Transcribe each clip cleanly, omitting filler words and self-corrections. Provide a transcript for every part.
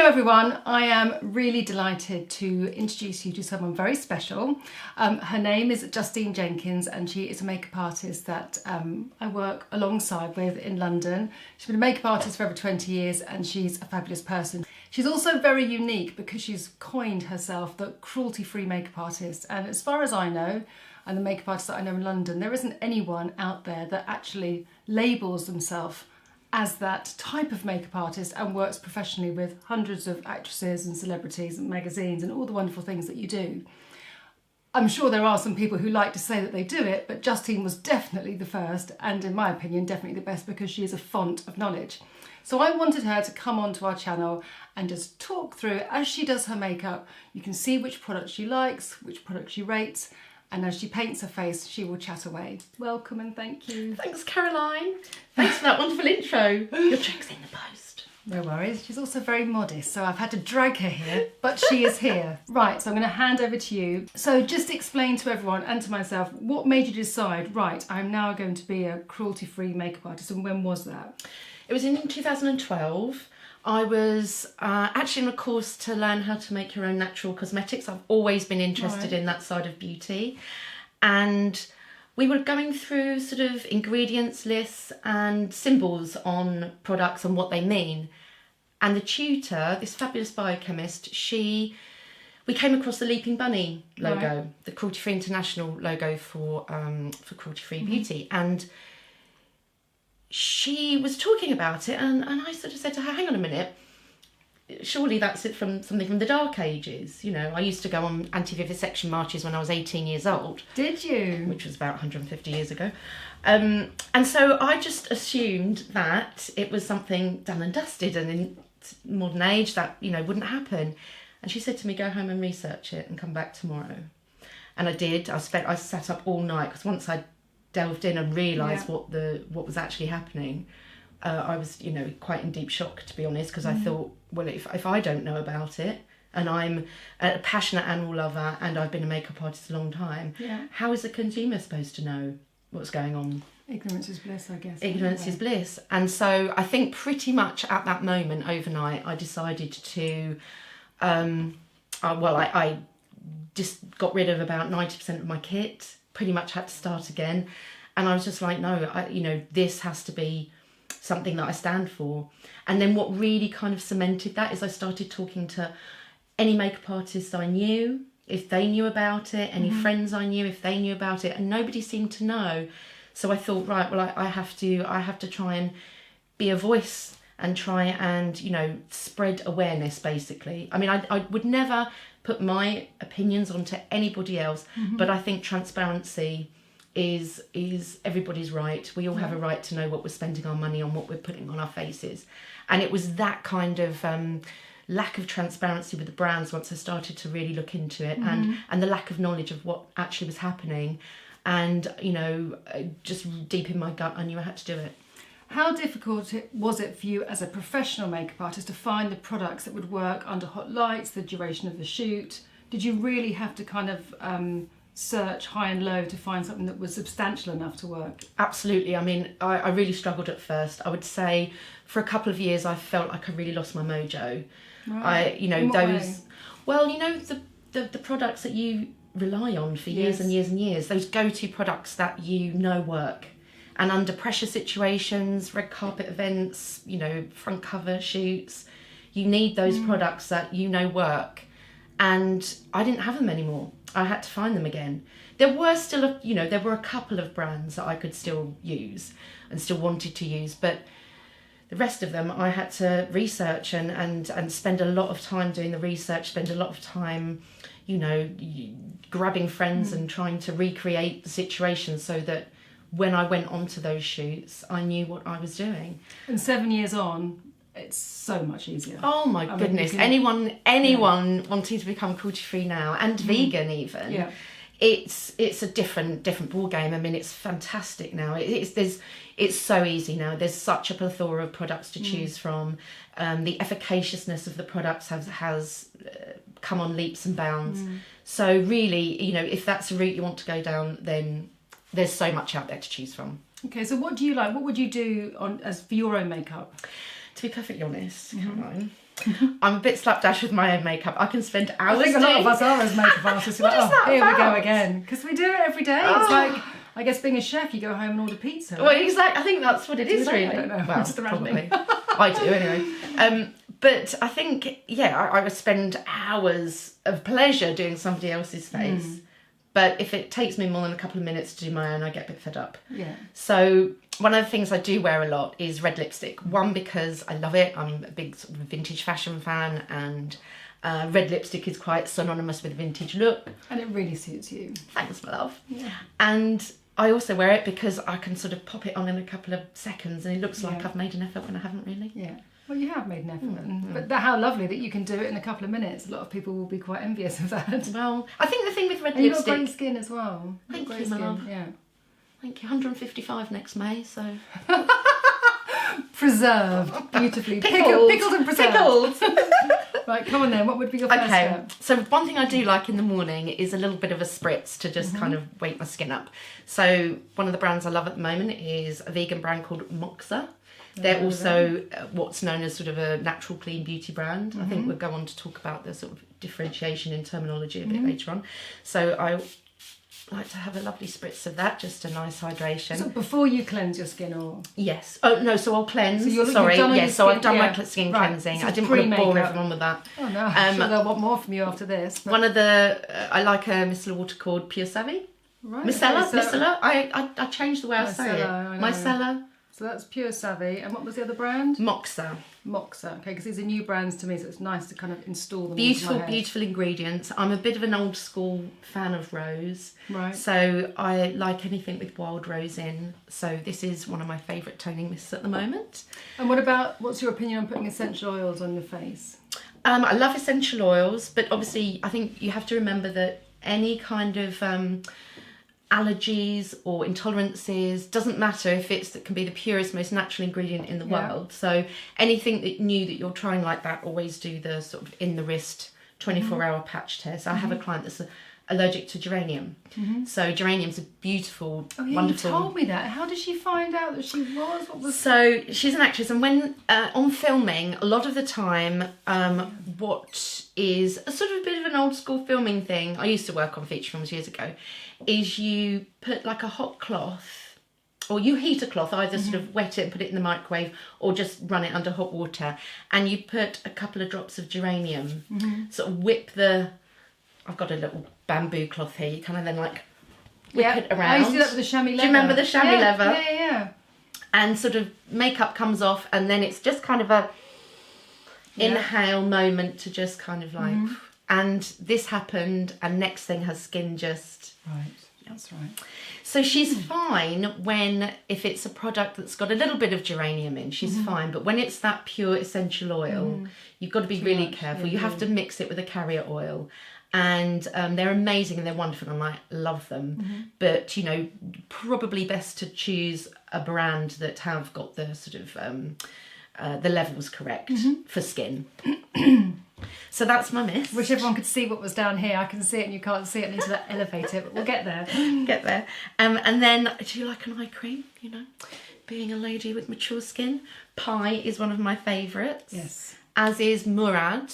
everyone, I am really delighted to introduce you to someone very special. Her name is Justine Jenkins and she is a makeup artist that I work alongside with in London. She's been a makeup artist for over 20 years and she's a fabulous person. She's also very unique because she's coined herself the cruelty-free makeup artist, and as far as I know, and the makeup artists that I know in London, there isn't anyone out there that actually labels themselves as that type of makeup artist and works professionally with hundreds of actresses and celebrities and magazines and all the wonderful things that you do. I'm sure there are some people who like to say that they do it, but Justine was definitely the first and, in my opinion, definitely the best because she is a font of knowledge. So I wanted her to come onto our channel and just talk through, as she does her makeup, you can see which products she likes, which products she rates, and as she paints her face, she will chat away. Welcome and thank you. Thanks, Caroline. Thanks for that wonderful intro. Your check's in the post. No worries. She's also very modest, so I've had to drag her here, but she is here. Right, so I'm going to hand over to you. So just explain to everyone and to myself, what made you decide, right, I'm now going to be a cruelty-free makeup artist, and when was that? It was in 2012. I was actually on a course to learn how to make your own natural cosmetics. I've always been interested in that side of beauty. And we were going through sort of ingredients lists and symbols on products and what they mean. And the tutor, this fabulous biochemist, we came across the Leaping Bunny logo, the Cruelty Free International logo for Cruelty Free Beauty. And she was talking about it and I sort of said to her, hang on a minute, surely that's it from something from the Dark Ages. You know, I used to go on anti-vivisection marches when I was 18 years old. Did you? Which was about 150 years ago. And so I just assumed that it was something done and dusted and in modern age that, you know, wouldn't happen. And she said to me, go home and research it and come back tomorrow. And I did. I sat up all night because once I delved in and realised what was actually happening, I was, you know, quite in deep shock, to be honest, because I thought, well, if I don't know about it and I'm a passionate animal lover and I've been a makeup artist a long time, how is the consumer supposed to know what's going on? Ignorance is bliss, I guess. Ignorance is bliss. And so I think pretty much at that moment, overnight, I decided to, I just got rid of about 90% of my kit, pretty much had to start again. And I was just like, no, this has to be something that I stand for. And then what really kind of cemented that is I started talking to any makeup artists I knew, if they knew about it, any friends I knew, if they knew about it, and nobody seemed to know. So I thought, right, well, I have to try and be a voice and try and, you know, spread awareness, basically. I mean, I would never put my opinions onto anybody else, but I think transparency is everybody's right. We all have a right to know what we're spending our money on, what we're putting on our faces. And it was that kind of lack of transparency with the brands once I started to really look into it, and the lack of knowledge of what actually was happening. And, you know, just deep in my gut, I knew I had to do it. How difficult was it for you as a professional makeup artist to find the products that would work under hot lights, the duration of the shoot? Did you really have to kind of search high and low to find something that was substantial enough to work? Absolutely. I mean, I really struggled at first. I would say for a couple of years I felt like I really lost my mojo. Right. The products that you rely on for years and years and years, those go-to products that you know work. And under pressure situations, red carpet events, you know, front cover shoots, you need those products that you know work. And I didn't have them anymore. I had to find them again. There were still, a couple of brands that I could still use and still wanted to use, but the rest of them I had to research and spend a lot of time doing the research, spend a lot of time, you know, grabbing friends and trying to recreate the situation so that when I went onto those shoots, I knew what I was doing. And 7 years on, it's so much easier. Oh my goodness! Anyone wanting to become cruelty-free now and vegan even, it's a different ball game. I mean, it's fantastic now. It's so easy now. There's such a plethora of products to choose from. The efficaciousness of the products has come on leaps and bounds. So really, you know, if that's a route you want to go down, then there's so much out there to choose from. Okay, so what do you like? What would you do for your own makeup? To be perfectly honest, Caroline, I'm a bit slapdash with my own makeup. I can spend hours I think a lot of doing- us are as makeup artists. We're like, is that here we go about? again. Because we do it every day. It's like, I guess being a chef, you go home and order pizza. Well, exactly. I think that's what it is, that? really. I don't know. Well, Just probably. I do anyway. But I think, I would spend hours of pleasure doing somebody else's face. But if it takes me more than a couple of minutes to do my own, I get a bit fed up. Yeah. So one of the things I do wear a lot is red lipstick. One, because I love it. I'm a big sort of vintage fashion fan, and red lipstick is quite synonymous with a vintage look. And it really suits you. Thanks, my love. Yeah. And I also wear it because I can sort of pop it on in a couple of seconds and it looks like Yeah. I've made an effort when I haven't really. Yeah. Well, you have made an effort. But how lovely that you can do it in a couple of minutes. A lot of people will be quite envious of that. Well, I think the thing with red And you've got lipstick... great skin as well. Thank Great you, my skin, love. Yeah. Thank you. 155 next May, so... Preserved beautifully. Pickled. Pickled and preserved. Pickled! Right, come on then. What would be your first Okay, step? so one thing I do like in the morning is a little bit of a spritz to just kind of wake my skin up. So one of the brands I love at the moment is a vegan brand called Moxa. They're also what's known as sort of a natural clean beauty brand. I think we'll go on to talk about the sort of differentiation in terminology a bit later on. So I like to have a lovely spritz of that, just a nice hydration. So before you cleanse your skin, or Yes. Oh no, so I'll cleanse. So you've Sorry. done all your So I've skin- done yeah. my skin Right. cleansing. So I it's didn't want to bore pre-makeup. everyone with that. oh no, I'm sure they'll want more from you after this. But... One of the I like a micellar water called Pure Savvy. right, Micellar, okay, so- micellar. I changed the way I say it. Micellar, I know. Micellar, So that's Pure Savvy, and what was the other brand? Moxa. Moxa. Okay, because these are new brands to me, so it's nice to kind of install them. Beautiful, into my head. beautiful ingredients. I'm a bit of an old school fan of rose. Right. So I like anything with wild rose in. So this is one of my favourite toning mists at the moment. And what about, what's your opinion on putting essential oils on your face? I love essential oils, but obviously I think you have to remember that any kind of allergies or intolerances, doesn't matter if it can be the purest, most natural ingredient in the Yeah. world. So anything that new that you're trying like that, always do the sort of in the wrist 24-hour patch test. I have a client that's allergic to geranium. So geranium's a beautiful, Oh yeah, wonderful... you told me that. How did she find out that she was? What was? So she's an actress, and when on filming, a lot of the time, what is a sort of a bit of an old school filming thing, I used to work on feature films years ago, is you put like a hot cloth, or you heat a cloth, either sort of wet it and put it in the microwave, or just run it under hot water, and you put a couple of drops of geranium, sort of whip the... I've got a little bamboo cloth here, you kind of then like whip it around. I used to do that with the chamois leather. Do you remember the chamois leather? Yeah. And sort of makeup comes off, and then it's just kind of a inhale moment to just kind of like... And this happened, and next thing her skin just... Right, that's right. So she's fine when, if it's a product that's got a little bit of geranium in, she's fine. But when it's that pure essential oil, you've got to be really careful. You have to mix it with a carrier oil. And they're amazing and they're wonderful and I love them. But, you know, probably best to choose a brand that have got the sort of, the levels correct for skin. So that's my myth. Wish everyone could see what was down here. I can see it and you can't see it. I need to elevate it, but we'll get there. Get there. And then, do you like an eye cream? You know, being a lady with mature skin. Pie is one of my favourites. Yes. As is Murad,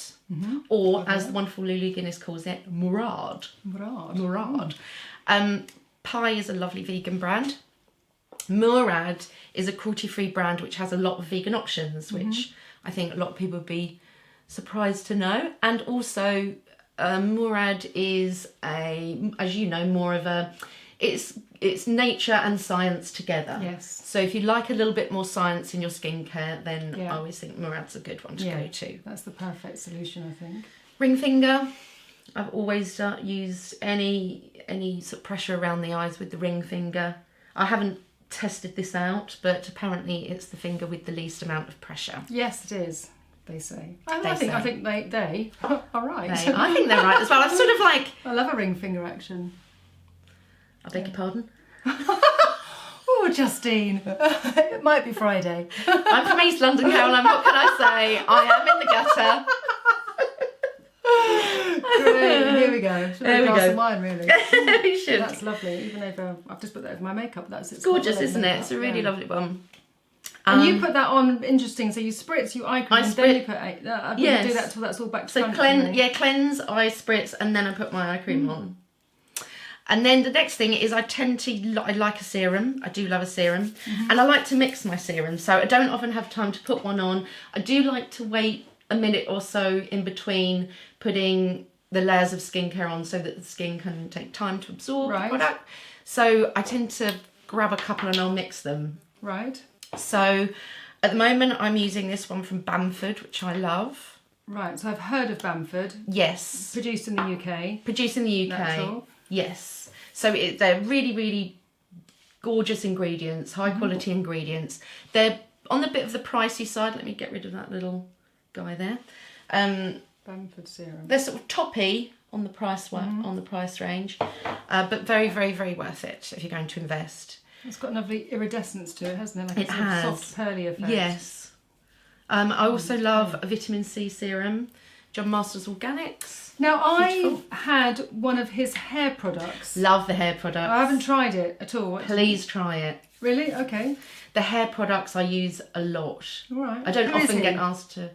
or as the wonderful Lulu Guinness calls it, Murad. Murad. Pie is a lovely vegan brand. Murad is a cruelty-free brand which has a lot of vegan options, which I think a lot of people would be surprised to know. And also Murad is as you know, more of a, it's nature and science together. Yes. So if you like a little bit more science in your skincare, then Yeah. I always think Murad's a good one to go to. That's the perfect solution, I think. Ring finger. I've always used any sort of pressure around the eyes with the ring finger. I haven't tested this out, but apparently it's the finger with the least amount of pressure. Yes, it is. They say. They I think say. they are right. I think they're right as well. I'm sort of like... I love a ring finger action. I beg your pardon? Oh, Justine. It might be Friday. I'm from East London, Caroline. What can I say? I am in the gutter. Great. Here we go. Should There we we glass go. of wine, really? We should. That's lovely. Even over, I've just put that over my makeup. That's It's gorgeous, lovely isn't it? makeup, It's a really yeah. lovely one. And you put that on, interesting, so you spritz, you eye cream, and then you put, I wouldn't do that till that's all back to front. So cleanse, eye spritz, and then I put my eye cream on. And then the next thing is I like a serum. I do love a serum. And I like to mix my serum. So I don't often have time to put one on. I do like to wait a minute or so in between putting the layers of skincare on so that the skin can take time to absorb the product. So I tend to grab a couple and I'll mix them. Right. So at the moment I'm using this one from Bamford, which I love. Right, so I've heard of Bamford. Yes. Produced in the UK. Produced in the UK. Natural. Yes. So they're really, really gorgeous ingredients, high quality ingredients. They're on the bit of the pricey side. Let me get rid of that little guy there. Bamford serum. They're sort of toppy on the price on the price range, but very, very, very worth it if you're going to invest. It's got a lovely iridescence to it, hasn't it? Like It has. Soft pearly effect. Yes. I also love a vitamin C serum, John Masters Organics. Now, Beautiful. I had one of his hair products. Love the hair products. I haven't tried it at all. Please try it. Really? Okay. The hair products I use a lot. All right. I don't Who is often he? get asked to.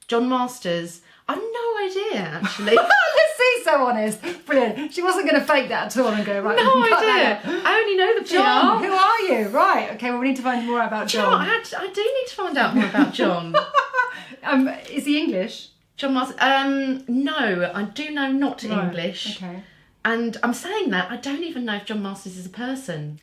John Masters. I've no idea, actually. Let's see, so honest. Brilliant. She wasn't going to fake that at all and go, right. No cut idea. that out. I only know the PR. John, who are you? Right. Okay, well, we need to find more about Do you know John. what? I do need to find out more about John. Is he English? John Masters. No, I do know not English. Okay. And I'm saying that I don't even know if John Masters is a person.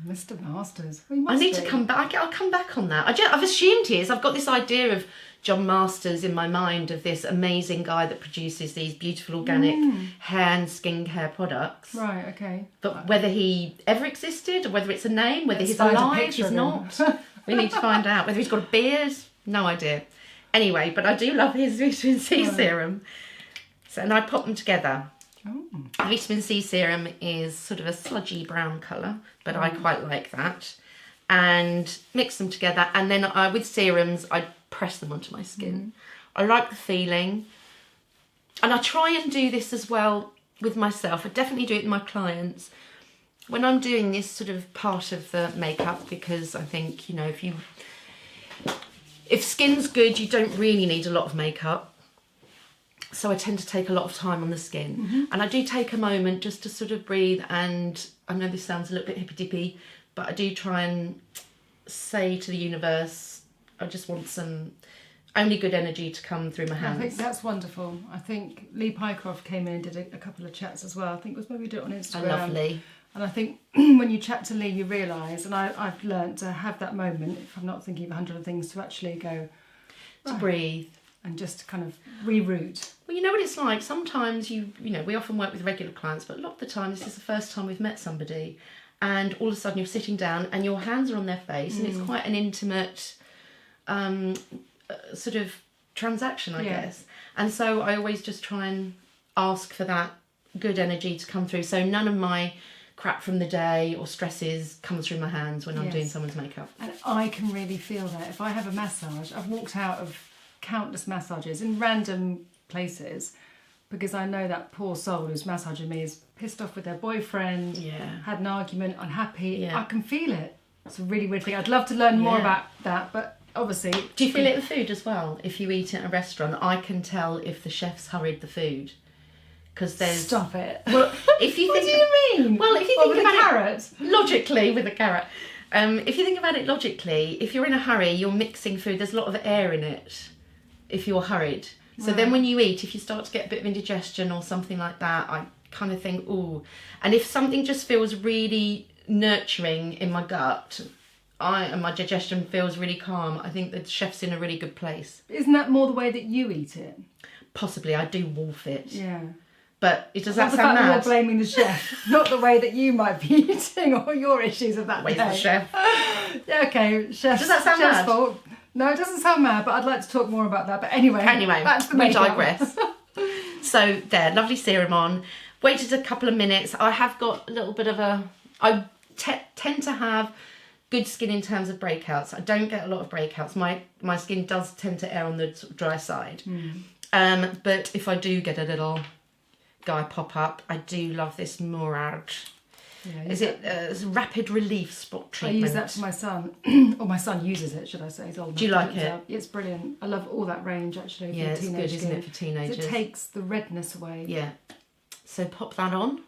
Mr. Masters. Well, he I must need be. to come back. I'll come back on that. I've assumed he is. I've got this idea of John Masters in my mind, of this amazing guy that produces these beautiful organic hair and skincare products. Right, okay. But whether he ever existed, or whether it's a name, whether Let's he's find a alive, picture he's of not. him. We need to find out. Whether he's got a beard, no idea. Anyway, but I do love his vitamin C serum. So, and I pop them together. Oh. Vitamin C serum is sort of a sludgy brown colour, but I quite like that. And mix them together, and then with serums, I press them onto my skin. I like the feeling. And I try and do this as well with myself. I definitely do it with my clients. When I'm doing this sort of part of the makeup, because I think, you know, if skin's good, you don't really need a lot of makeup. So I tend to take a lot of time on the skin. And I do take a moment just to sort of breathe, and I know this sounds a little bit hippy-dippy, but I do try and say to the universe, I just want some only good energy to come through my hands. I think that's wonderful. I think Lee Pycroft came in and did a couple of chats as well. I think it was maybe do it on Instagram. Lovely. And I think when you chat to Lee, you realise, and I've learnt to have that moment, if I'm not thinking of 100 things, to actually go... To breathe. And just kind of reroute. Well, you know what it's like. Sometimes you know, we often work with regular clients, but a lot of the time this is the first time we've met somebody, and all of a sudden you're sitting down and your hands are on their face, and it's quite an intimate sort of transaction, I guess. And so I always just try and ask for that good energy to come through, so none of my crap from the day or stresses comes through my hands when I'm doing someone's makeup. And I can really feel that. If I have a massage, I've walked out of countless massages in random places because I know that poor soul who's massaging me is pissed off with their boyfriend, had an argument, unhappy. I can feel it. It's a really weird thing. I'd love to learn more about that, but obviously... Do you feel it with food as well? If you eat at a restaurant, I can tell if the chef's hurried the food. Because there's... Stop it. Well, if you What think... do you mean? Well, if you think with about a carrot? Logically, with a carrot. If you think about it logically, if you're in a hurry, you're mixing food, there's a lot of air in it if you're hurried. So then when you eat, if you start to get a bit of indigestion or something like that, I kind of think, ooh. And if something just feels really nurturing in my gut, and my digestion feels really calm, I think the chef's in a really good place. Isn't that more the way that you eat it? Possibly, I do wolf it. Yeah. But does that the sound fact that mad? you're blaming the chef, not the way that you might be eating or your issues of that Where's day. the chef? Yeah, okay, chef's, Does that sound chef's mad? fault. No, it doesn't sound mad, but I'd like to talk more about that. But anyway, back to the we makeup. digress. So there, lovely serum on. Waited a couple of minutes. I have got a little bit of a... I tend to have good skin in terms of breakouts. I don't get a lot of breakouts. My skin does tend to err on the sort of dry side. But if I do get a little guy pop up, I do love this Murad Yeah, Is it rapid relief spot I treatment? use that for my son, or my son uses it, should I say? He's old enough Do you to like put it? out. It's brilliant. I love all that range actually. Yeah, for it's good, isn't it, for teenagers? It takes the redness away. Yeah. So pop that on.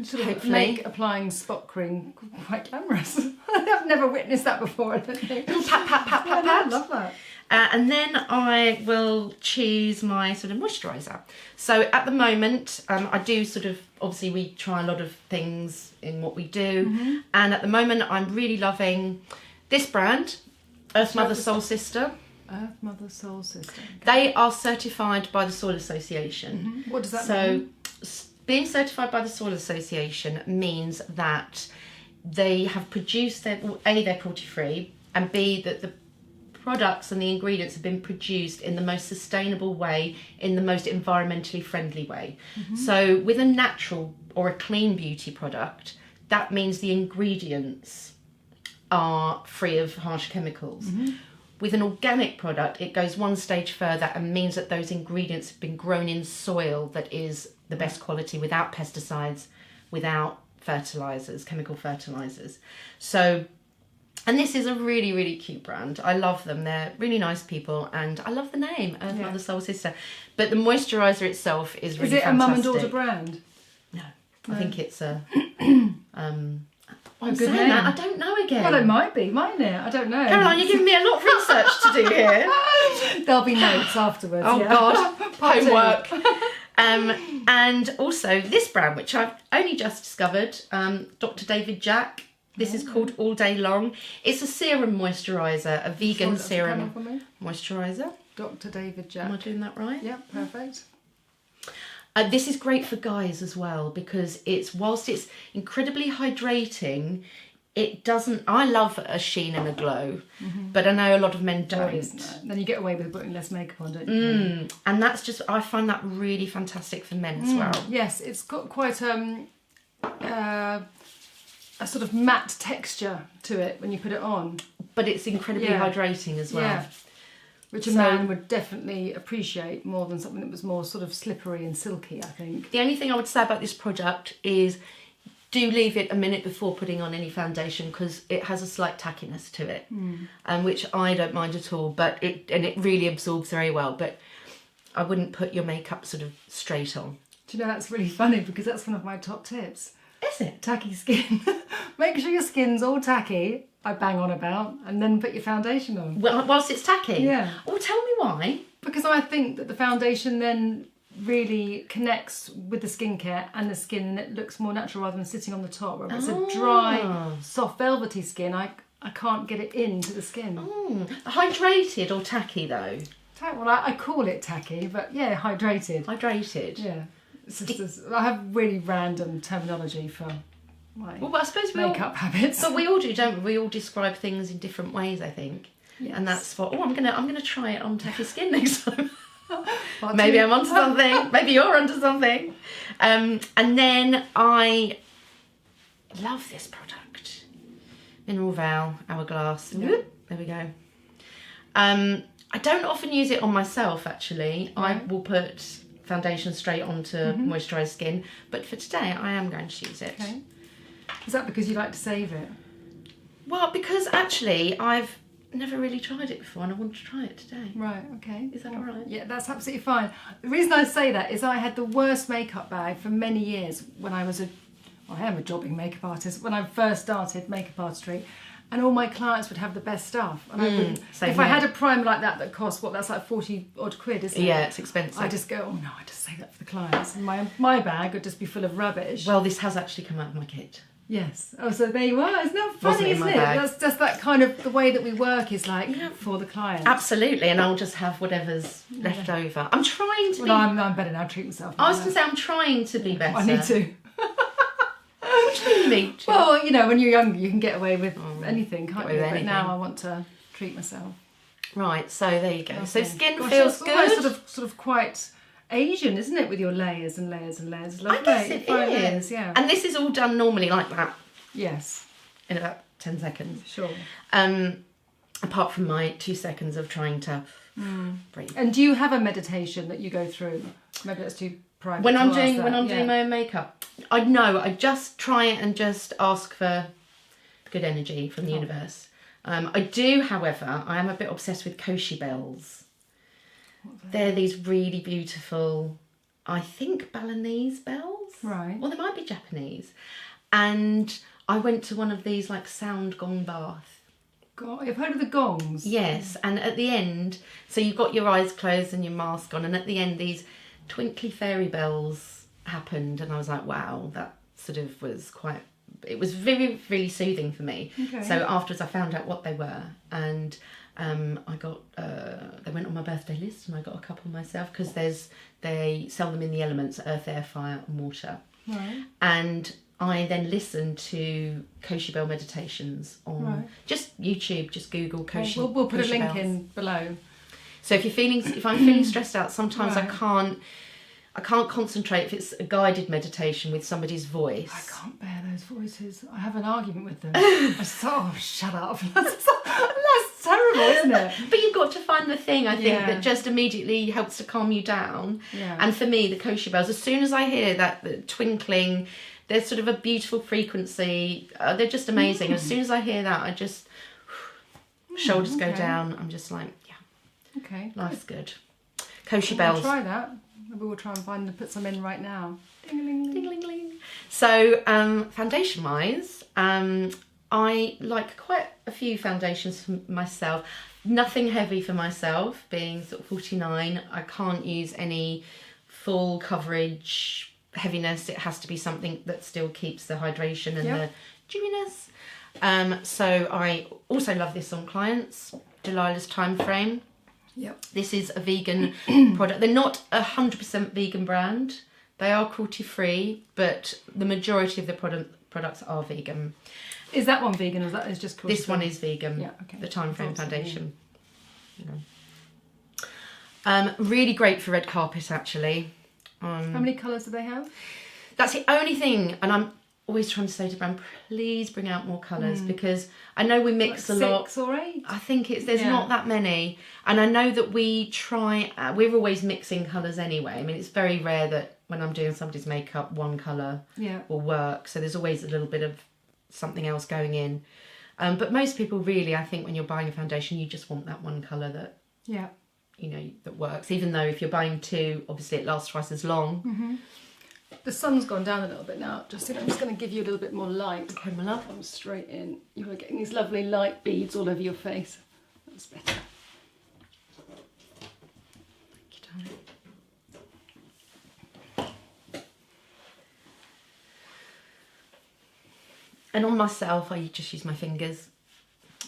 Sort of Hopefully. make applying spot cream quite glamorous. I've never witnessed that before. I don't think. Pat, pat, pat, pat, I pat. love that. And then I will choose my sort of moisturiser. So at the moment, I do sort of, obviously we try a lot of things in what we do. And at the moment, I'm really loving this brand, Earth Mother Soul Sister. Earth Mother Soul Sister. They are certified by the Soil Association. What does that So mean? being certified by the Soil Association means that they have produced their, A, they're cruelty-free, and B, that the products and the ingredients have been produced in the most sustainable way, in the most environmentally friendly way. So with a natural or a clean beauty product, that means the ingredients are free of harsh chemicals. With an organic product, it goes one stage further and means that those ingredients have been grown in soil that is the best quality, without pesticides, without fertilizers, chemical fertilizers. So, and this is a really, really cute brand. I love them. They're really nice people, and I love the name, Earth Mother Soul Sister. But the moisturiser itself is really fantastic. Is it a mum and daughter brand? No, I think it's a. A I'm good saying name. that, I don't know again. Well, it might be, mightn't it? I don't know. Caroline, you're giving me a lot of research to do here. There'll be notes afterwards. Oh yeah. God, Part two. homework. And also this brand, which I've only just discovered, Dr. David Jack. This is called All Day Long. It's a serum moisturiser, a vegan serum moisturiser. Dr. David Jack. Am I doing that right? Yep, perfect. This is great for guys as well, because whilst it's incredibly hydrating, it doesn't. I love a sheen and a glow, but I know a lot of men don't. Then you get away with putting less makeup on, don't you? And that's just, I find that really fantastic for men as well. Yes, it's got quite a sort of matte texture to it when you put it on. But it's incredibly hydrating as well. Yeah. Which a man would definitely appreciate more than something that was more sort of slippery and silky, I think. The only thing I would say about this product is do leave it a minute before putting on any foundation, because it has a slight tackiness to it, which I don't mind at all. But it really absorbs very well. But I wouldn't put your makeup sort of straight on. Do you know, that's really funny, because that's one of my top tips. Is it? Tacky skin. Make sure your skin's all tacky, I bang on about, and then put your foundation on. Well, whilst it's tacky? Yeah. Oh, tell me why. Because I think that the foundation then really connects with the skincare and the skin, and it looks more natural rather than sitting on the top. Where it's a dry, soft, velvety skin, I can't get it into the skin. Hydrated or tacky though? Well, I call it tacky, but yeah, hydrated. Hydrated. Yeah. It's just I have really random terminology for my I suppose makeup habits. But we all do, don't we? We all describe things in different ways, I think. Yes. And that's what. Oh, I'm gonna try it on tacky skin next time. Part Maybe two. I'm onto something. Maybe you're onto something. And then I love this product, Mineral Val Hourglass. Yeah. There we go. I don't often use it on myself. Actually, I will put foundation straight onto moisturised skin, but for today I am going to use it. Okay. Is that because you like to save it? Well, because actually I've never really tried it before and I want to try it today. Right, okay. Is that all right? Yeah, that's absolutely fine. The reason I say that is I had the worst makeup bag for many years when I am a jobbing makeup artist, when I first started makeup artistry, and all my clients would have the best stuff. And I wouldn't, if I had a primer like that cost, that's like 40 odd quid, isn't it? Yeah, it's expensive. I just go, oh no, I just save that for the clients. And my bag would just be full of rubbish. Well, this has actually come out of my kit. Yes. Oh, so there you are. Isn't that funny, Wasn't in isn't my it? bag. That's just that kind of the way that we work is like for the client. Absolutely, and I'll just have whatever's left over. I'm trying to be... I'm better now, treat myself. I was going to say, I'm trying to be better. I need to. What do you mean? Well, when you're younger, you can get away with anything, can't you? with But anything. now I want to treat myself. Right, so there you go. So skin Gosh, feels that's almost good. sort of quite Asian, isn't it? With your layers and layers and layers. I Lovely. guess it Fine is. layers, yeah. And this is all done normally like that Yes, in about 10 seconds. sure. Apart from my 2 seconds of trying to breathe. And do you have a meditation that you go through? Maybe that's too private. When to I'm ask doing that, when I'm yeah. doing my own makeup, I just try it and just ask for good energy from the universe. I do, however, I am a bit obsessed with koshi bells. They're these really beautiful, I think Balinese bells. Right. Well, they might be Japanese. And I went to one of these like sound gong bath. God, you've heard of the gongs? Yes, and at the end, so you've got your eyes closed and your mask on, and at the end these twinkly fairy bells happened, and I was like, wow, that sort of was quite, it was very, really soothing for me. Okay. So afterwards I found out what they were, and I got, they went on my birthday list, and I got a couple myself, because they sell them in the elements, earth, air, fire and water. Right. And I then listened to koshi bell meditations on just YouTube. Just Google koshi. We'll put a koshi link bells. in below. So if I'm feeling stressed out, sometimes Right. I can't concentrate if it's a guided meditation with somebody's voice. I can't bear those voices. I have an argument with them. I just thought, oh, shut up. That's terrible, isn't it? But you've got to find the thing, I think, Yeah. that just immediately helps to calm you down. Yeah. And for me, the koshi bells, as soon as I hear that the twinkling, they're sort of a beautiful frequency. They're just amazing. As soon as I hear that, I just, shoulders go okay. down. I'm just like, yeah, Okay. life's good. Koshi We'll bells. try that. Maybe we'll try and find and put some in right now. Ding-a-ling. Ding-a-ling-ling. So, foundation wise, I like quite a few foundations for myself. Nothing heavy for myself, being sort of 49. I can't use any full coverage heaviness. It has to be something that still keeps the hydration and the dewiness. So I also love this on clients. Delilah's Time Frame. Yep. This is a vegan product. They're not 100% vegan brand. They are cruelty-free, but the majority of the products are vegan. Is that one vegan or is that is just cruelty-free? This one is vegan. Yeah, okay. The Time Frame Awesome. Foundation. Really great for red carpet, actually. How many colours do they have? That's the only thing, and I'm always trying to say to brand, please bring out more colours, because I know we mix Like a lot. 6 or 8? I think there's not that many, and I know that we try. We're always mixing colours anyway. I mean, it's very rare that when I'm doing somebody's makeup, one colour will work. So there's always a little bit of something else going in. But most people really, I think, when you're buying a foundation, you just want that one colour that that works. Even though if you're buying 2, obviously it lasts twice as long. Mm-hmm. The sun's gone down a little bit now. Justine, I'm just going to give you a little bit more light. Okay, my love. Come straight in. You are getting these lovely light beads all over your face. That's better. Thank you, darling. And on myself, I just use my fingers.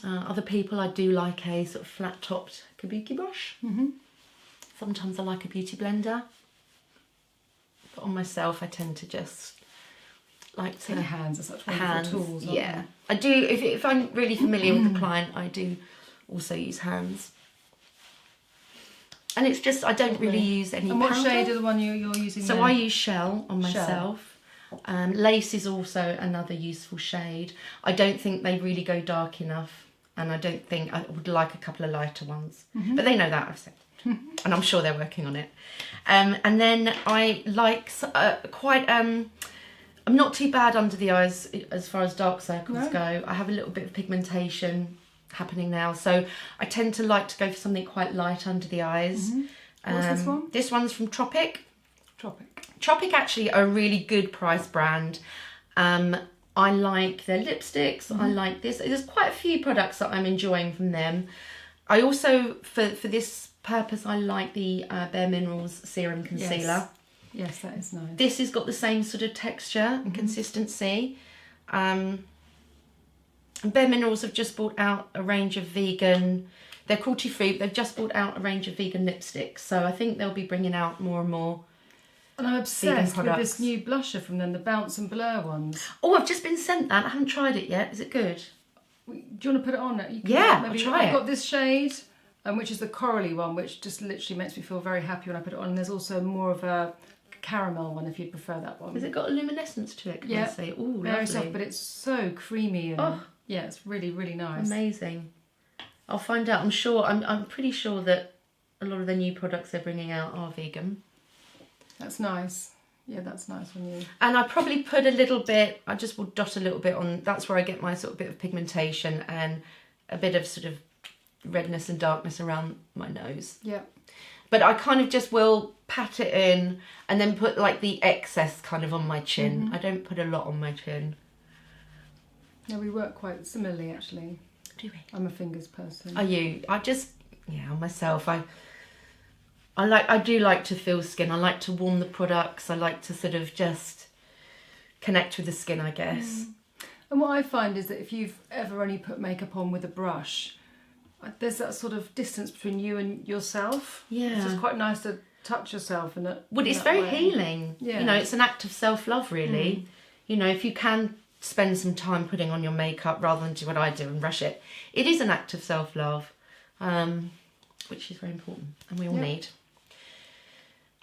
Other people, I do like a sort of flat-topped kabuki brush. Mm-hmm. Sometimes I like a beauty blender. But on myself, I tend to just like to... Your hands are such wonderful tools, aren't yeah. I do, if I'm really familiar with the client, I do also use hands. And it's just, I don't really use any And what powder. shade are the one you're using So there? I use Shell on myself. Lace is also another useful shade. I don't think they really go dark enough, and I don't think I would like a couple of lighter ones. Mm-hmm. But they know that, I've said, and I'm sure they're working on it. And then I like quite. I'm not too bad under the eyes as far as dark circles go. I have a little bit of pigmentation happening now, so I tend to like to go for something quite light under the eyes. Mm-hmm. What's this one? This one's from Tropic. Tropic Actually are a really good price brand. I like their lipsticks. I like this. There's quite a few products that I'm enjoying from them. I also, for this purpose, I like the Bare Minerals Serum Concealer. Yes, that is nice. This has got the same sort of texture and consistency. And Bare Minerals have just brought out a range of vegan... They're cruelty-free, but they've just brought out a range of vegan lipsticks. So I think they'll be bringing out more and more. And I'm obsessed with products. this new blusher from them, the Bounce and Blur ones. Oh, I've just been sent that. I haven't tried it yet. Is it good? Do you want to put it on? You can I'll try I've it. got this shade, which is the corally one, which just literally makes me feel very happy when I put it on. And there's also more of a caramel one if you prefer that one. Has it got a luminescence to it? Can I say? Oh, very lovely. soft, but it's so creamy and yeah, it's really, really nice. Amazing. I'll find out. I'm pretty sure that a lot of the new products they're bringing out are vegan. That's nice. Yeah, that's nice when you... And I probably put a little bit, I just will dot a little bit on, that's where I get my sort of bit of pigmentation and a bit of sort of redness and darkness around my nose. Yeah. But I kind of just will pat it in and then put like the excess kind of on my chin. I don't put a lot on my chin. Yeah, we work quite similarly actually. Do we? I'm a fingers person. Are you? I just, yeah, myself, I do like to feel skin. I like to warm the products. I like to sort of just connect with the skin, I guess. And what I find is that if you've ever only put makeup on with a brush, there's that sort of distance between you and yourself. Yeah. So it's quite nice to touch yourself in that. Well, it's very healing. Yeah. You know, it's an act of self-love, really. You know, if you can spend some time putting on your makeup rather than do what I do and rush it, it is an act of self-love, which is very important and we all need.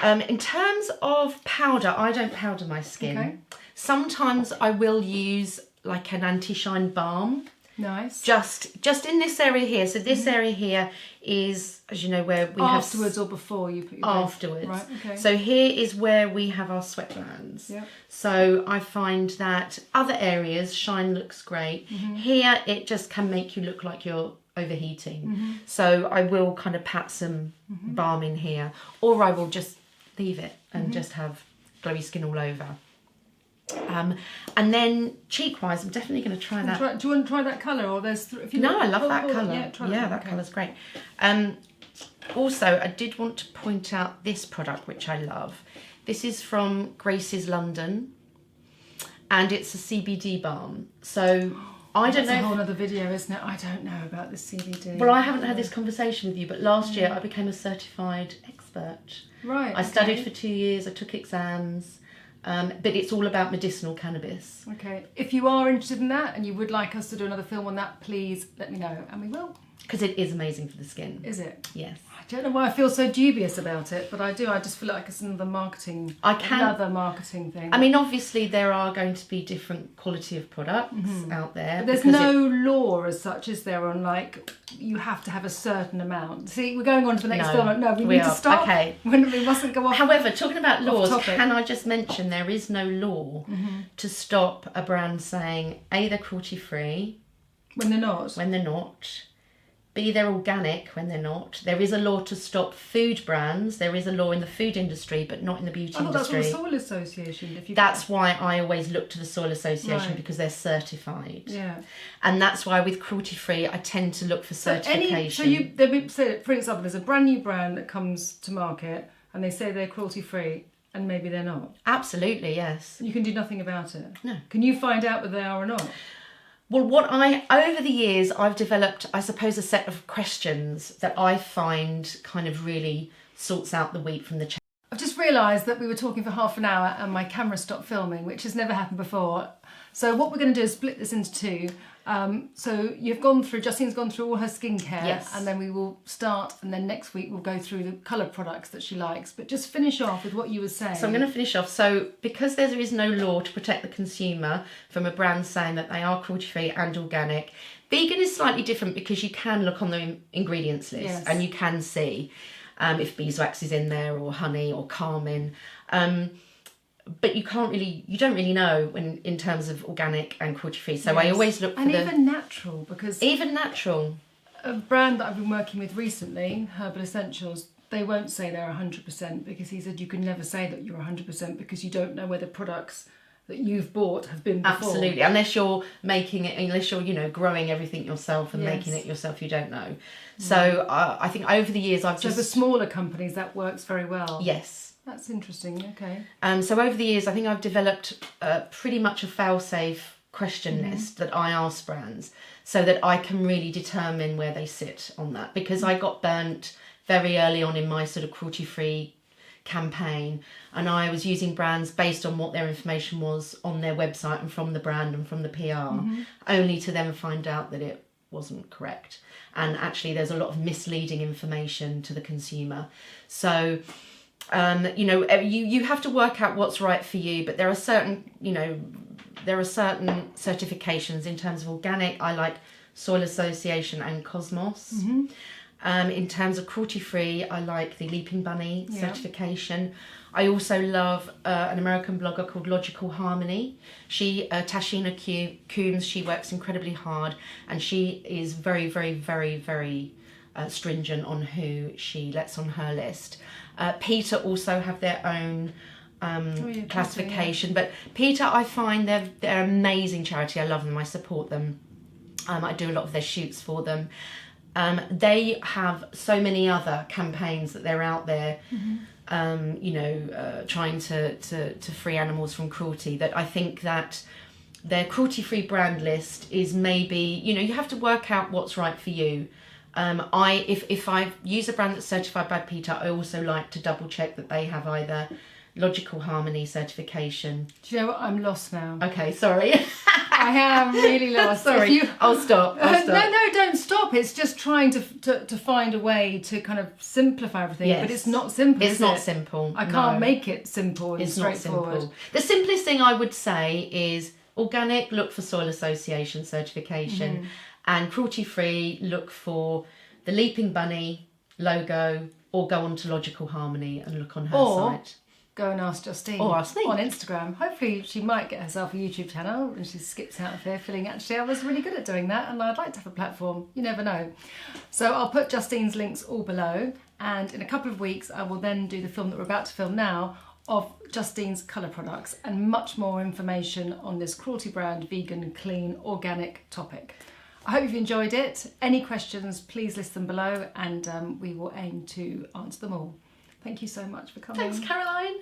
In terms of powder, I don't powder my skin. Okay. Sometimes I will use like an anti-shine balm. Nice. Just in this area here. So this area here is, as you know, where we afterwards or before you put your afterwards. Right. Okay. So here is where we have our sweat glands. Yeah. So I find that other areas shine looks great. Here it just can make you look like you're overheating. So I will kind of pat some balm in here, or I will just leave it and just have glowy skin all over. And then cheek-wise, I'm definitely going to try that. Do you want to try that colour, or there's? If you No, I love that colour. Yeah, try that colour's great. Also, I did want to point out this product, which I love. This is from Grace's London, and it's a CBD balm. So I don't know. It's a whole other video, isn't it? I don't know about this CBD. Well, I haven't had this conversation with you, but last year I became a certified expert. Right. I studied for 2 years. I took exams. But it's all about medicinal cannabis. Okay. If you are interested in that and you would like us to do another film on that, please let me know, and we will. Because it is amazing for the skin. Is it? Yes. I don't know why I feel so dubious about it, but I do. I just feel like it's another marketing thing. I mean, obviously there are going to be different quality of products out there. But there's no law as such, is there, on like you have to have a certain amount. See, we're going on to the next film. No, we need to stop. Okay. We mustn't go off. However, talking about laws, can I just mention there is no law to stop a brand saying A, they're cruelty-free. When they're not. When they're not. B, they're organic when they're not. There is a law to stop food brands. There is a law in the food industry, but not in the beauty industry. That's from the Soil Association. That's why I always look to the Soil Association, because they're certified. Yeah. And that's why with cruelty-free, I tend to look for certification. So for example, there's a brand new brand that comes to market and they say they're cruelty-free and maybe they're not. Absolutely, yes. You can do nothing about it. No. Can you find out whether they are or not? Well, over the years, I've developed, I suppose, a set of questions that I find kind of really sorts out the wheat from the chaff. I've just realised that we were talking for half an hour and my camera stopped filming, which has never happened before. So what we're going to do is split this into two. So Justine's gone through all her skincare, yes, and then we will start, and then next week we'll go through the colour products that she likes. But just finish off with what you were saying. So I'm going to finish off. So because there is no law to protect the consumer from a brand saying that they are cruelty-free and organic, vegan is slightly different because you can look on the ingredients list and you can see if beeswax is in there or honey or carmine. But you don't really know in terms of organic and cruelty-free. So I always look for even natural, because even natural. A brand that I've been working with recently, Herbal Essentials, they won't say they're 100% because he said you can never say that you're 100% because you don't know whether products that you've bought have been before. Absolutely, unless you're making it, unless you're growing everything yourself and making it yourself, you don't know. So I think over the years So for smaller companies that works very well. Yes. That's interesting, okay. So over the years, I think I've developed pretty much a fail-safe question list that I ask brands so that I can really determine where they sit on that. Because I got burnt very early on in my sort of cruelty-free campaign, and I was using brands based on what their information was on their website and from the brand and from the PR, only to then find out that it wasn't correct. And actually, there's a lot of misleading information to the consumer. So you have to work out what's right for you, but there are certain certifications in terms of organic. I like Soil Association and Cosmos. In terms of cruelty-free, I like the Leaping Bunny certification. I also love an American blogger called Logical Harmony. Tashina Coombs, she works incredibly hard, and she is very, very, very, very stringent on who she lets on her list. PETA also have their own classification, but PETA, I find they're an amazing charity. I love them. I support them. I do a lot of their shoots for them. They have so many other campaigns that they're out there, trying to free animals from cruelty, that I think that their cruelty-free brand list is maybe, you have to work out what's right for you. If I use a brand that's certified by PETA, I also like to double check that they have either Logical Harmony certification. Do you know what? I'm lost now. Okay, sorry. I am really lost. Sorry, I'll stop. No, don't stop. It's just trying to find a way to kind of simplify everything. Yes. But it's not simple. It's not simple. I can't make it simple and straightforward. Not simple. The simplest thing I would say is organic, look for Soil Association certification, and cruelty-free, look for the Leaping Bunny logo, or go on to Logical Harmony and look on her site. Go and ask Justine. Or ask me. On Instagram. Hopefully she might get herself a YouTube channel and she skips out of here feeling, actually, I was really good at doing that and I'd like to have a platform. You never know. So I'll put Justine's links all below, and in a couple of weeks I will then do the film that we're about to film now of Justine's colour products and much more information on this cruelty brand, vegan, clean, organic topic. I hope you've enjoyed it. Any questions, please list them below, and we will aim to answer them all. Thank you so much for coming. Thanks, Caroline.